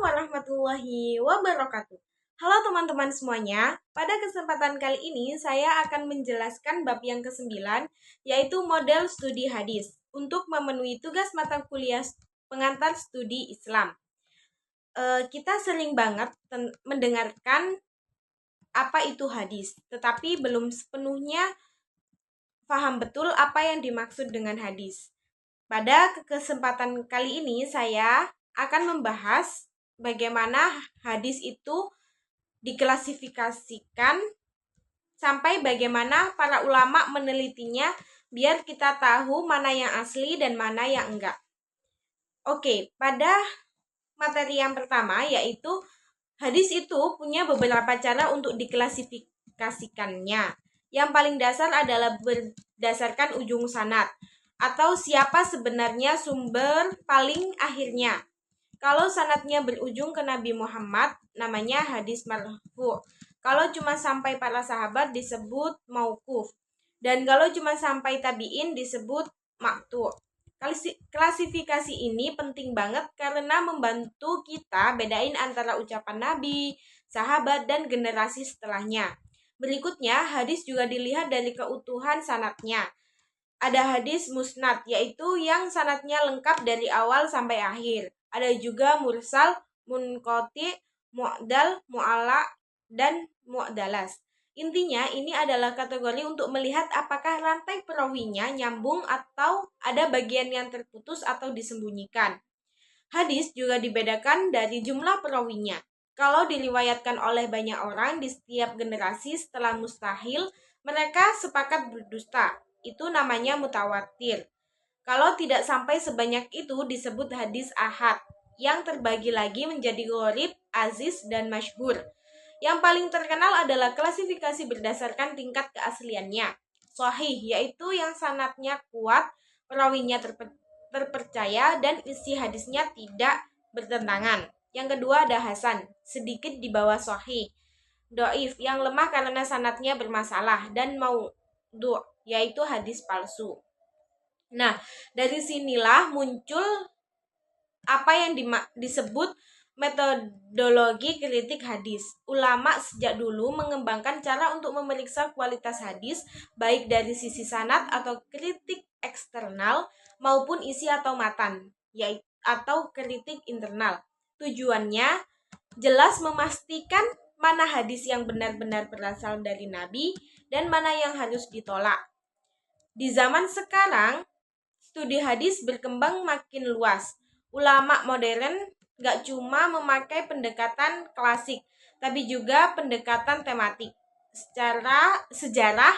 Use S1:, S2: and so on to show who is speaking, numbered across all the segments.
S1: warahmatullahi wabarakatuh. Halo teman-teman semuanya, pada kesempatan kali ini saya akan menjelaskan bab yang ke-9, yaitu model studi hadis, untuk memenuhi tugas mata kuliah pengantar studi Islam. Kita sering banget mendengarkan apa itu hadis, tetapi belum sepenuhnya paham betul apa yang dimaksud dengan hadis. Pada kesempatan kali ini saya akan membahas bagaimana hadis itu diklasifikasikan sampai bagaimana para ulama menelitinya biar kita tahu mana yang asli dan mana yang enggak. Oke, pada materi yang pertama yaitu hadis itu punya beberapa cara untuk diklasifikasikannya. Yang paling dasar adalah berdasarkan ujung sanad atau siapa sebenarnya sumber paling akhirnya. Kalau sanadnya berujung ke Nabi Muhammad, namanya hadis marfu. Kalau cuma sampai para sahabat disebut mauquf. Dan kalau cuma sampai tabi'in disebut maqtu'. Klasifikasi ini penting banget karena membantu kita bedain antara ucapan Nabi, sahabat, dan generasi setelahnya. Berikutnya, hadis juga dilihat dari keutuhan sanadnya. Ada hadis musnad, yaitu yang sanadnya lengkap dari awal sampai akhir. Ada juga mursal, munqati, mu'dal, mu'alla, dan mu'dalas. Intinya, ini adalah kategori untuk melihat apakah rantai perawinya nyambung atau ada bagian yang terputus atau disembunyikan. Hadis juga dibedakan dari jumlah perawinya. Kalau diriwayatkan oleh banyak orang di setiap generasi setelah mustahil, mereka sepakat berdusta. Itu namanya mutawatir. Kalau tidak sampai sebanyak itu disebut hadis ahad, yang terbagi lagi menjadi gharib, aziz, dan masyhur. Yang paling terkenal adalah klasifikasi berdasarkan tingkat keasliannya. Sahih, yaitu yang sanadnya kuat, perawinya terpercaya, dan isi hadisnya tidak bertentangan. Yang kedua ada hasan, sedikit di bawah sahih. Doif, yang lemah karena sanadnya bermasalah. Dan maudhu', yaitu hadis palsu. Nah, dari sinilah muncul apa yang disebut metodologi kritik hadis. Ulama sejak dulu mengembangkan cara untuk memeriksa kualitas hadis, baik dari sisi sanad atau kritik eksternal maupun isi atau matan, yaitu atau kritik internal. Tujuannya jelas memastikan mana hadis yang benar-benar berasal dari Nabi dan mana yang harus ditolak. Di zaman sekarang, studi hadis berkembang makin luas. Ulama modern gak cuma memakai pendekatan klasik, tapi juga pendekatan tematik, secara sejarah,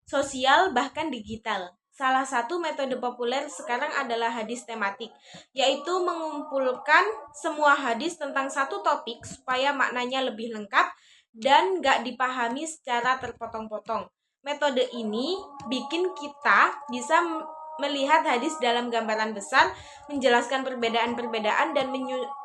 S1: sosial, bahkan digital. Salah satu metode populer sekarang adalah hadis tematik, yaitu mengumpulkan semua hadis tentang satu topik supaya maknanya lebih lengkap dan gak dipahami secara terpotong-potong. Metode ini bikin kita bisa melihat hadis dalam gambaran besar, menjelaskan perbedaan-perbedaan, dan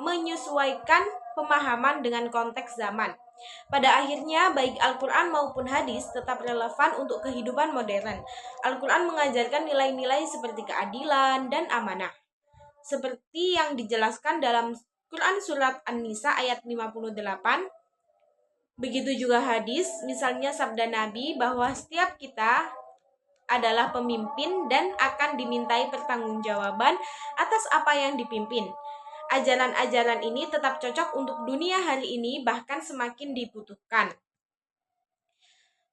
S1: menyesuaikan pemahaman dengan konteks zaman. Pada akhirnya, baik Al-Quran maupun hadis tetap relevan untuk kehidupan modern. Al-Quran mengajarkan nilai-nilai seperti keadilan dan amanah, seperti yang dijelaskan dalam Quran Surat An-Nisa ayat 58. Begitu juga hadis, misalnya sabda Nabi bahwa setiap kita adalah pemimpin dan akan dimintai pertanggungjawaban atas apa yang dipimpin. Ajaran-ajaran ini tetap cocok untuk dunia hari ini, bahkan semakin dibutuhkan.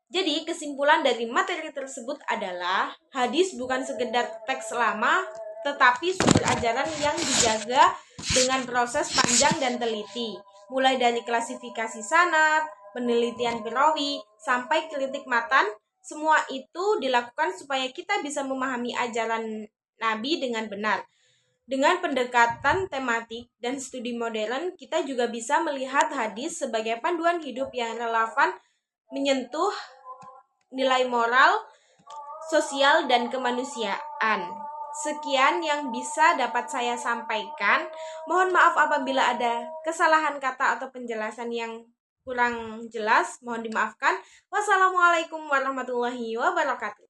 S1: Jadi kesimpulan dari materi tersebut adalah hadis bukan sekedar teks lama, tetapi sumber ajaran yang dijaga dengan proses panjang dan teliti. Mulai dari klasifikasi sanad, penelitian perawi, sampai kritik matan, semua itu dilakukan supaya kita bisa memahami ajaran Nabi dengan benar. Dengan pendekatan tematik dan studi modern, kita juga bisa melihat hadis sebagai panduan hidup yang relevan, menyentuh nilai moral, sosial, dan kemanusiaan. Sekian yang bisa dapat saya sampaikan. Mohon maaf apabila ada kesalahan kata atau penjelasan yang kurang jelas, mohon dimaafkan. Wassalamualaikum warahmatullahi wabarakatuh.